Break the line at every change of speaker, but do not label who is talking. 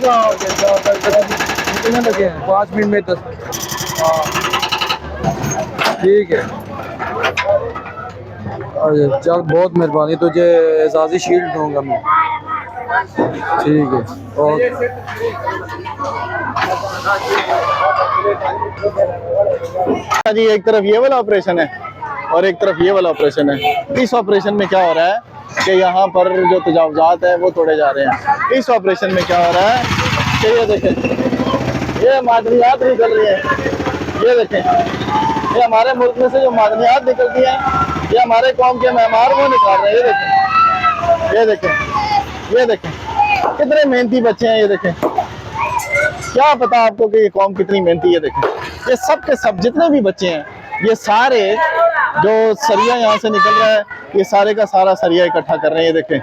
कहाँ कितने लगे हैं? 5 मिनट में 10। हाँ ठीक है। अरे चल बहुत मेहरबानी, तुझे एजाज़ी शील्ड दूंगा मैं। ठीक है ओके।
जी एक तरफ ये वाला ऑपरेशन है और एक तरफ ये वाला ऑपरेशन है। इस ऑपरेशन में क्या हो रहा है कि यहाँ पर जो तजावुज़ात है वो तोड़े जा रहे हैं। इस ऑपरेशन में क्या हो रहा है कि ये देखें, ये मादनियात निकल रही है। ये देखें, ये हमारे मुल्क में से जो मादनियात निकलती हैं ये हमारे कौम के मेहमान वो निकाल रहे हैं। ये देखें, ये देखें, ये देखें, कितने मेहनती बच्चे हैं। ये देखें, क्या पता आपको कि ये कौम कितनी मेहनती है। देखें, ये सब के सब जितने भी बच्चे हैं ये सारे जो सरिया यहाँ से निकल रहा है ये सारे का सारा सरिया इकट्ठा कर रहे हैं। ये देखें,